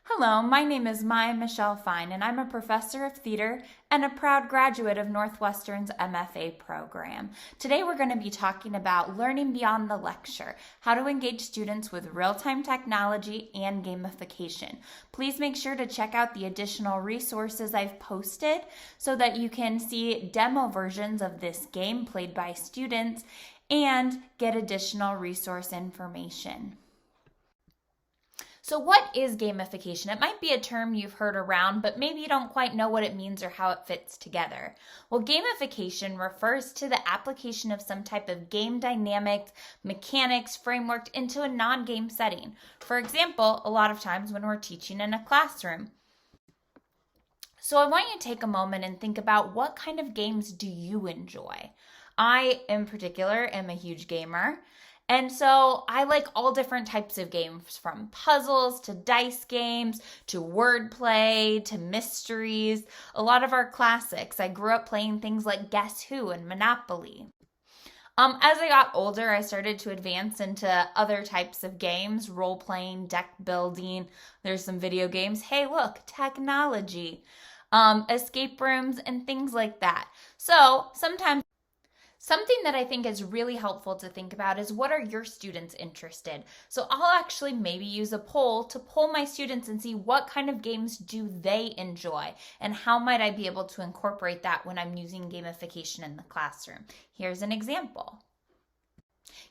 Hello, my name is Maya Michelle Fine, and I'm a professor of theater and a proud graduate of Northwestern's MFA program. Today we're going to be talking about learning beyond the lecture, how to engage students with real-time technology and gamification. Please make sure to check out the additional resources I've posted so that you can see demo versions of this game played by students and get additional resource information. So what is gamification? It might be a term you've heard around, but maybe you don't quite know what it means or how it fits together. Well, gamification refers to the application of some type of game dynamics, mechanics, framework into a non-game setting. For example, a lot of times when we're teaching in a classroom. So I want you to take a moment and think about what kind of games do you enjoy? I, in particular, am a huge gamer. And so I like all different types of games, from puzzles to dice games to wordplay to mysteries. A lot of our classics. I grew up playing things like Guess Who and Monopoly. As I got older, I started to advance into other types of games, role-playing, deck building. There's some video games. Hey, look, technology, escape rooms, and things like that. So something that I think is really helpful to think about is, what are your students interested? So I'll actually maybe use a poll to poll my students and see what kind of games do they enjoy and how might I be able to incorporate that when I'm using gamification in the classroom. Here's an example.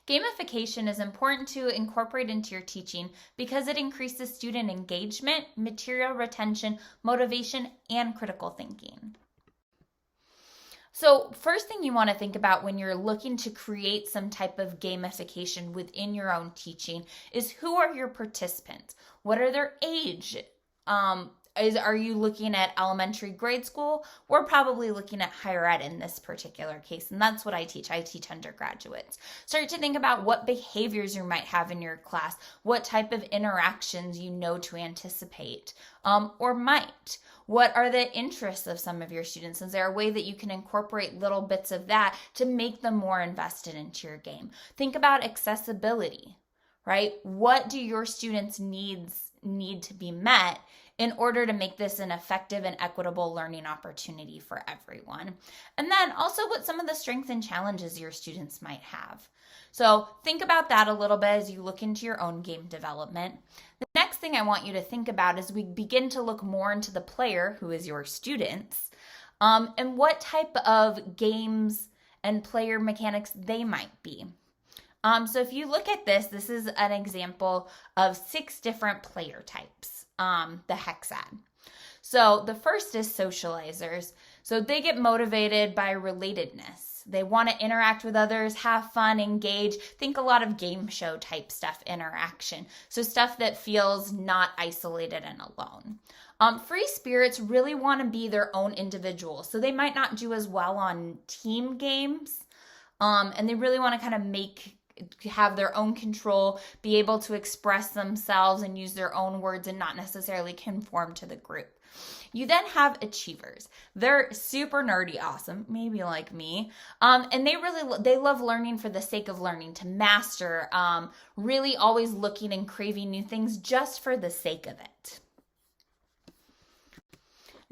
Gamification is important to incorporate into your teaching because it increases student engagement, material retention, motivation, and critical thinking. So first thing you want to think about when you're looking to create some type of gamification within your own teaching is, who are your participants? What are their age? Are you looking at elementary grade school? We're probably looking at higher ed in this particular case, and that's what I teach. I teach undergraduates. Start to think about what behaviors you might have in your class, what type of interactions you know to anticipate, or might. What are the interests of some of your students? Is there a way that you can incorporate little bits of that to make them more invested into your game? Think about accessibility, right? What do your students' needs need to be met in order to make this an effective and equitable learning opportunity for everyone? And then also what some of the strengths and challenges your students might have. So think about that a little bit as you look into your own game development. The next thing I want you to think about is we begin to look more into the player, who is your students, and what type of games and player mechanics they might be. So if you look at this is an example of 6 different player types, the hexad. So the first is socializers. So they get motivated by relatedness. They want to interact with others, have fun, engage. Think a lot of game show type stuff, interaction. So stuff that feels not isolated and alone. Free spirits really want to be their own individuals. So they might not do as well on team games. And they really want to kind of have their own control, be able to express themselves and use their own words and not necessarily conform to the group. You then have achievers. They're super nerdy awesome, maybe like me. And they love learning for the sake of learning, to master, really always looking and craving new things just for the sake of it.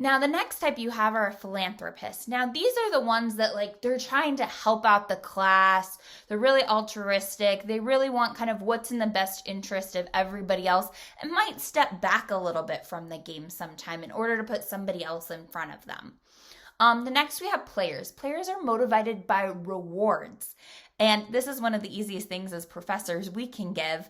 Now, the next type you have are philanthropists. Now, these are the ones that they're trying to help out the class. They're really altruistic. They really want kind of what's in the best interest of everybody else and might step back a little bit from the game sometime in order to put somebody else in front of them. The next we have players. Players are motivated by rewards. And this is one of the easiest things as professors we can give.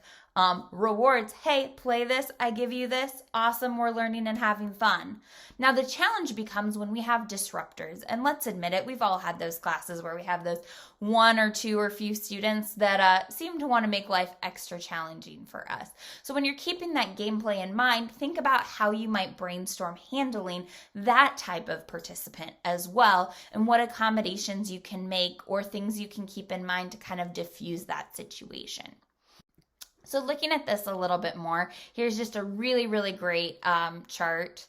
Rewards. Hey, play this. I give you this. Awesome. We're learning and having fun. Now, the challenge becomes when we have disruptors. And let's admit it, we've all had those classes where we have those 1 or 2 or few students that seem to want to make life extra challenging for us. So when you're keeping that gameplay in mind, think about how you might brainstorm handling that type of participant as well, and what accommodations you can make or things you can keep in mind to kind of diffuse that situation. So looking at this a little bit more, here's just a really, really great chart.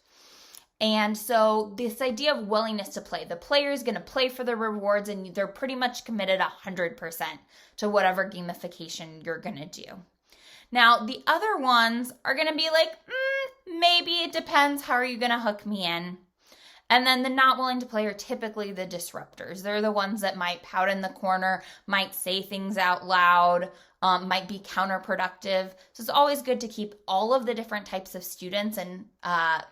And so this idea of willingness to play, the player is going to play for the rewards and they're pretty much committed 100% to whatever gamification you're going to do. Now, the other ones are going to be like, maybe it depends. How are you going to hook me in? And then the not willing to play are typically the disruptors. They're the ones that might pout in the corner, might say things out loud, might be counterproductive. So it's always good to keep all of the different types of students and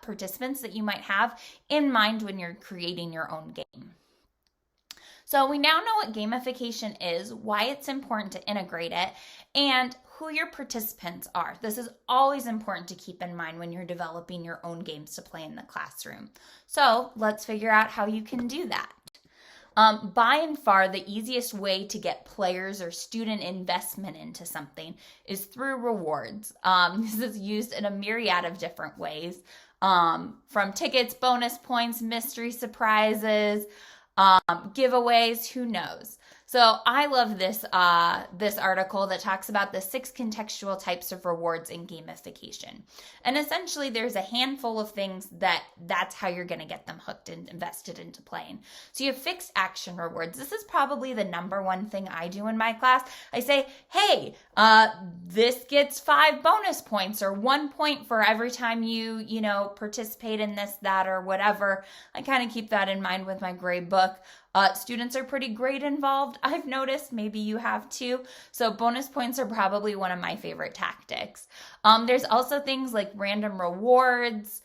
participants that you might have in mind when you're creating your own game. So we now know what gamification is, why it's important to integrate it, and who your participants are. This is always important to keep in mind when you're developing your own games to play in the classroom. So let's figure out how you can do that. By and far, the easiest way to get players or student investment into something is through rewards. This is used in a myriad of different ways, from tickets, bonus points, mystery surprises, giveaways, who knows. So I love this article that talks about the 6 contextual types of rewards in gamification. And essentially there's a handful of things that's how you're going to get them hooked and invested into playing. So you have fixed action rewards. This is probably the number one thing I do in my class. I say, hey, this gets 5 bonus points or 1 point for every time you participate in this, that, or whatever. I kind of keep that in mind with my grade book. Students are pretty great involved, I've noticed. Maybe you have too. So bonus points are probably one of my favorite tactics. There's also things like random rewards.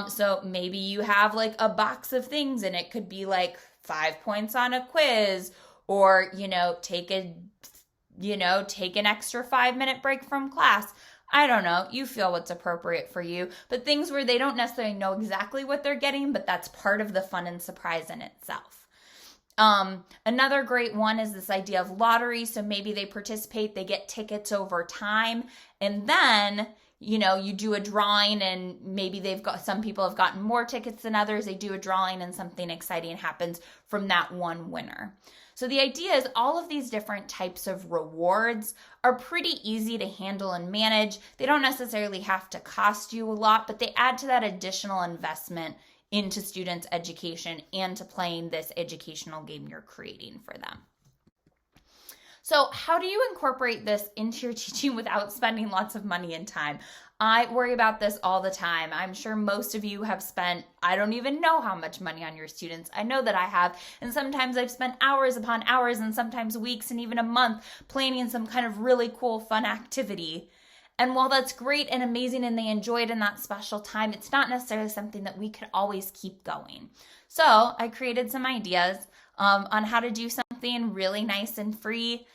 So maybe you have like a box of things and it could be like 5 points on a quiz, or, take an extra 5-minute break from class. I don't know. You feel what's appropriate for you, but things where they don't necessarily know exactly what they're getting, but that's part of the fun and surprise in itself. Another great one is this idea of lottery. So maybe they participate, they get tickets over time, and then, you do a drawing and maybe some people have gotten more tickets than others. They do a drawing and something exciting happens from that one winner. So the idea is all of these different types of rewards are pretty easy to handle and manage. They don't necessarily have to cost you a lot, but they add to that additional investment into students' education and to playing this educational game you're creating for them. So how do you incorporate this into your teaching without spending lots of money and time? I worry about this all the time. I'm sure most of you have spent, I don't even know how much money on your students. I know that I have, and sometimes I've spent hours upon hours and sometimes weeks and even a month planning some kind of really cool, fun activity. And while that's great and amazing and they enjoy it in that special time, it's not necessarily something that we could always keep going. So I created some ideas on how to do something really nice and free.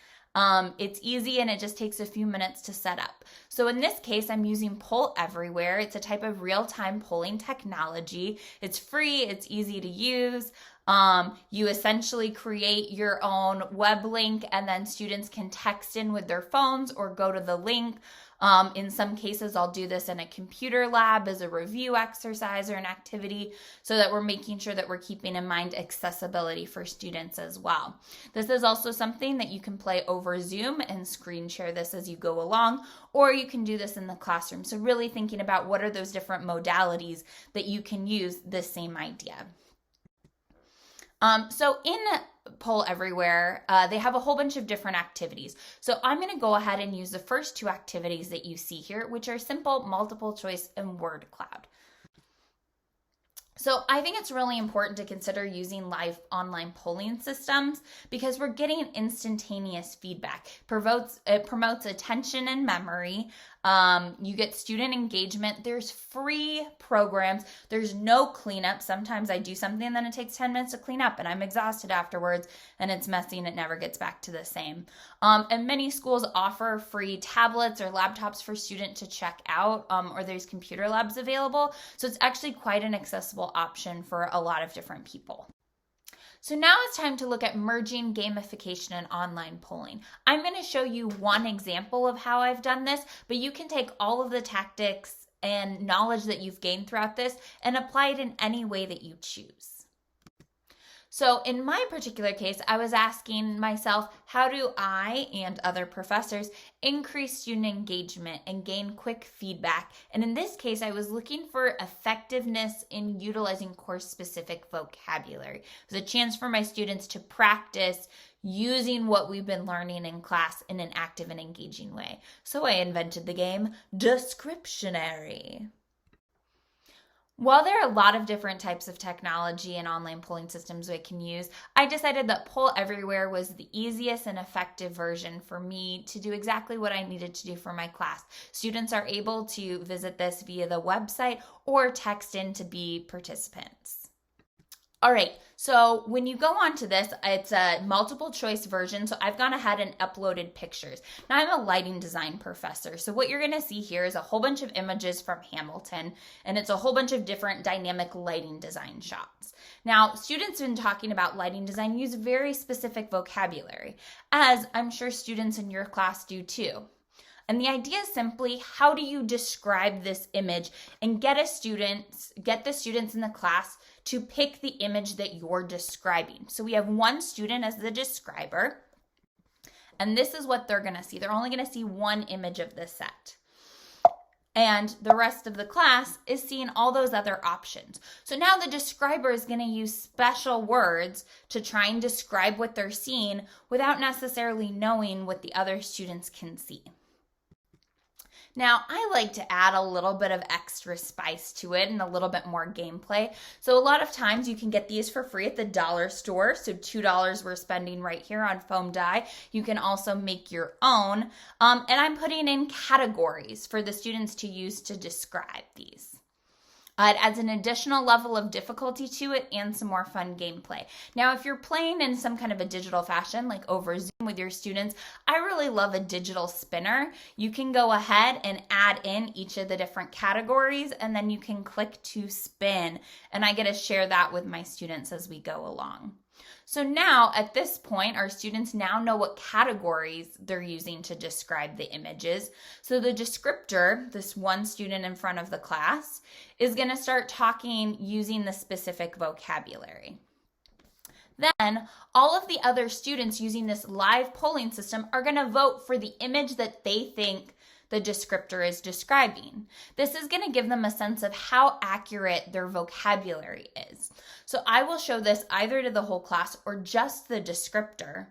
It's easy and it just takes a few minutes to set up. So in this case, I'm using Poll Everywhere. It's a type of real-time polling technology. It's free, it's easy to use. You essentially create your own web link and then students can text in with their phones or go to the link. In some cases, I'll do this in a computer lab as a review exercise or an activity so that we're making sure that we're keeping in mind accessibility for students as well. This is also something that you can play over Zoom and screen share this as you go along, or you can do this in the classroom. So really thinking about what are those different modalities that you can use this same idea. So in Poll Everywhere, they have a whole bunch of different activities. So I'm going to go ahead and use the first 2 activities that you see here, which are simple, multiple choice, and word cloud. So I think it's really important to consider using live online polling systems because we're getting instantaneous feedback. It promotes attention and memory. You get student engagement. There's free programs. There's no cleanup. Sometimes I do something and then it takes 10 minutes to clean up and I'm exhausted afterwards and it's messy and it never gets back to the same. And many schools offer free tablets or laptops for students to check out, or there's computer labs available. So it's actually quite an accessible option for a lot of different people. So now it's time to look at merging gamification and online polling. I'm going to show you one example of how I've done this, but you can take all of the tactics and knowledge that you've gained throughout this and apply it in any way that you choose. So in my particular case, I was asking myself, how do I and other professors increase student engagement and gain quick feedback? And in this case, I was looking for effectiveness in utilizing course-specific vocabulary. It was a chance for my students to practice using what we've been learning in class in an active and engaging way. So I invented the game Descriptionary. While there are a lot of different types of technology and online polling systems we can use, I decided that Poll Everywhere was the easiest and effective version for me to do exactly what I needed to do for my class. Students are able to visit this via the website or text in to be participants. All right, so when you go on to this, it's a multiple choice version. So I've gone ahead and uploaded pictures. Now I'm a lighting design professor. So what you're gonna see here is a whole bunch of images from Hamilton, and it's a whole bunch of different dynamic lighting design shots. Now, students in talking about lighting design use very specific vocabulary, as I'm sure students in your class do too. And the idea is simply, how do you describe this image and get the students in the class to pick the image that you're describing. So we have one student as the describer, and this is what they're going to see. They're only going to see one image of the set. And the rest of the class is seeing all those other options. So now the describer is going to use special words to try and describe what they're seeing without necessarily knowing what the other students can see. Now, I like to add a little bit of extra spice to it and a little bit more gameplay. So a lot of times you can get these for free at the dollar store. So $2 we're spending right here on foam dye. You can also make your own. And I'm putting in categories for the students to use to describe these. It adds an additional level of difficulty to it and some more fun gameplay. Now, if you're playing in some kind of a digital fashion, like over Zoom with your students, I really love a digital spinner. You can go ahead and add in each of the different categories, and then you can click to spin, and I get to share that with my students as we go along. So now at this point, our students now know what categories they're using to describe the images. So the descriptor, this one student in front of the class, is going to start talking using the specific vocabulary. Then all of the other students using this live polling system are going to vote for the image that they think the descriptor is describing. This is going to give them a sense of how accurate their vocabulary is. So I will show this either to the whole class or just the descriptor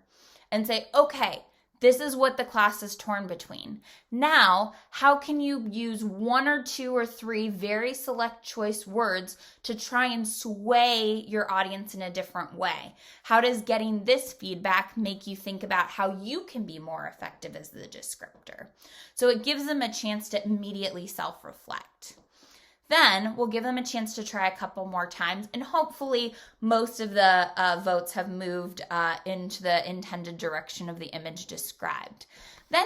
and say, okay, this is what the class is torn between. Now, how can you use one or two or three very select choice words to try and sway your audience in a different way? How does getting this feedback make you think about how you can be more effective as the descriptor? So it gives them a chance to immediately self-reflect. Then we'll give them a chance to try a couple more times, and hopefully most of the votes have moved into the intended direction of the image described. Then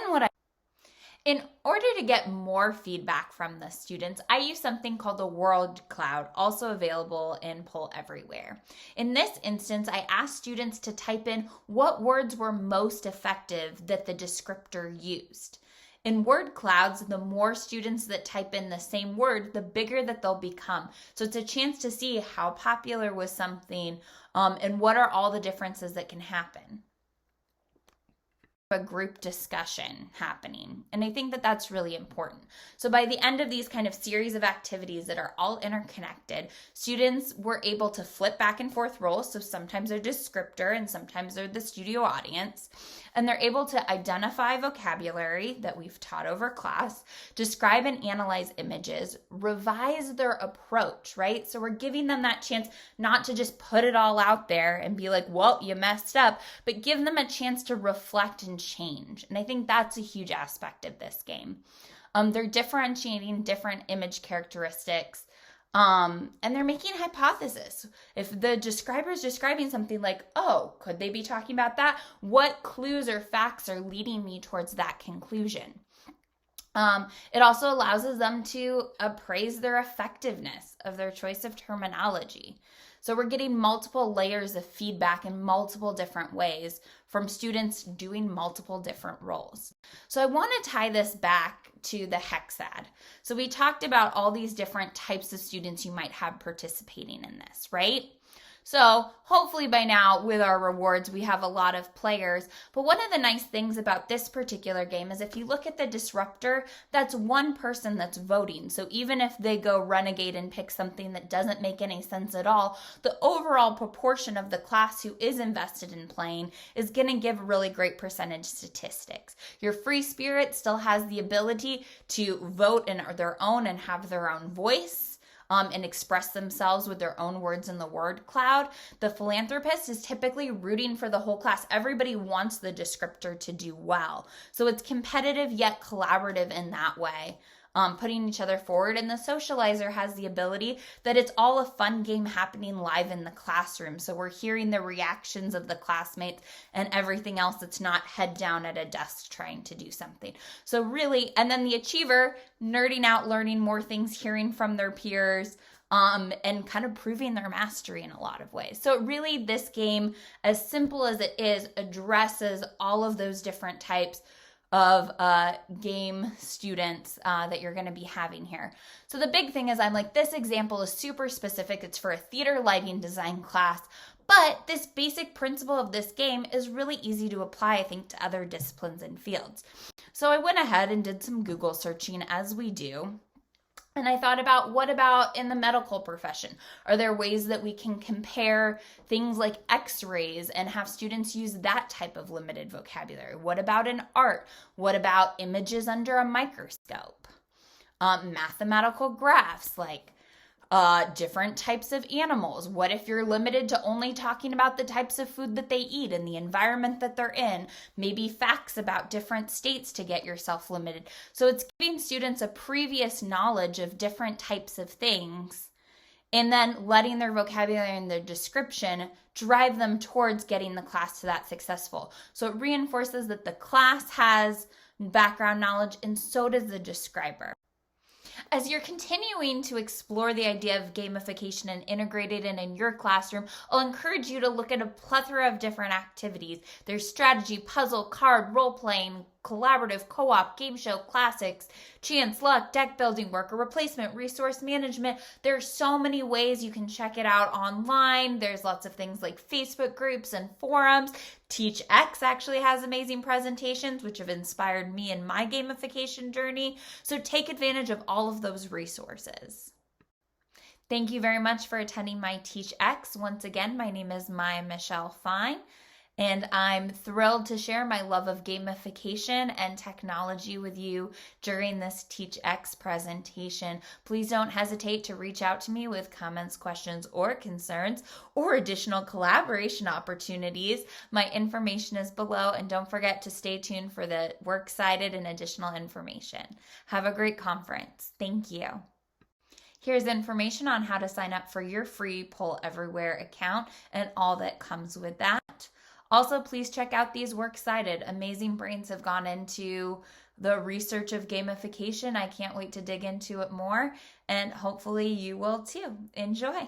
in order to get more feedback from the students, I use something called the word cloud, also available in Poll Everywhere. In this instance, I asked students to type in what words were most effective that the descriptor used. In word clouds, the more students that type in the same word, the bigger that they'll become. So it's a chance to see how popular was something and what are all the differences that can happen. A group discussion happening. And I think that that's really important. So by the end of these kind of series of activities that are all interconnected, students were able to flip back and forth roles. So sometimes they're descriptor and sometimes they're the studio audience. And they're able to identify vocabulary that we've taught over class, describe and analyze images, revise their approach, right? So we're giving them that chance not to just put it all out there and be like, well, you messed up, but give them a chance to reflect and change. And I think that's a huge aspect of this game. They're differentiating different image characteristics, and they're making hypotheses. If the describer is describing something like, oh, could they be talking about that? What clues or facts are leading me towards that conclusion? It also allows them to appraise their effectiveness of their choice of terminology. So we're getting multiple layers of feedback in multiple different ways from students doing multiple different roles. So I want to tie this back to the hexad. So we talked about all these different types of students you might have participating in this, right? So hopefully by now with our rewards, we have a lot of players. But one of the nice things about this particular game is if you look at the disruptor, that's one person that's voting. So even if they go renegade and pick something that doesn't make any sense at all, the overall proportion of the class who is invested in playing is going to give really great percentage statistics. Your free spirit still has the ability to vote in their own and have their own voice. and express themselves with their own words in the word cloud. The philanthropist is typically rooting for the whole class. Everybody wants the descriptor to do well. So it's competitive yet collaborative in that way. Putting each other forward. And the socializer has the ability that it's all a fun game happening live in the classroom. So we're hearing the reactions of the classmates and everything else. It's not head down at a desk trying to do something. So really, and then the achiever, nerding out, learning more things, hearing from their peers, and kind of proving their mastery in a lot of ways. So really, this game, as simple as it is, addresses all of those different types of game students that you're going to be having here. So the big thing is, I'm like, this example is super specific. It's for a theater lighting design class, but this basic principle of this game is really easy to apply, I think, to other disciplines and fields. So I went ahead and did some Google searching, as we do. And I thought about, what about in the medical profession? Are there ways that we can compare things like x-rays and have students use that type of limited vocabulary? What about in art? What about images under a microscope? Mathematical graphs, like different types of animals. What if you're limited to only talking about the types of food that they eat and the environment that they're in? Maybe facts about different states to get yourself limited. So it's giving students a previous knowledge of different types of things and then letting their vocabulary and their description drive them towards getting the class to that successful. So it reinforces that the class has background knowledge and so does the describer. As you're continuing to explore the idea of gamification and integrate it in your classroom, I'll encourage you to look at a plethora of different activities. There's strategy, puzzle, card, role-playing, collaborative, co-op, game show, classics, chance, luck, deck building, worker replacement, resource management. There's so many ways you can check it out online. There's lots of things like Facebook groups and forums. TeachX actually has amazing presentations, which have inspired me in my gamification journey. So take advantage of all of those resources. Thank you very much for attending my TeachX. Once again, my name is Maya Michelle Fine, and I'm thrilled to share my love of gamification and technology with you during this TeachX presentation. Please don't hesitate to reach out to me with comments, questions, or concerns, or additional collaboration opportunities. My information is below, and don't forget to stay tuned for the works cited and additional information. Have a great conference. Thank you. Here's information on how to sign up for your free Poll Everywhere account and all that comes with that. Also, please check out these works cited. Amazing brains have gone into the research of gamification. I can't wait to dig into it more, and hopefully you will too. Enjoy.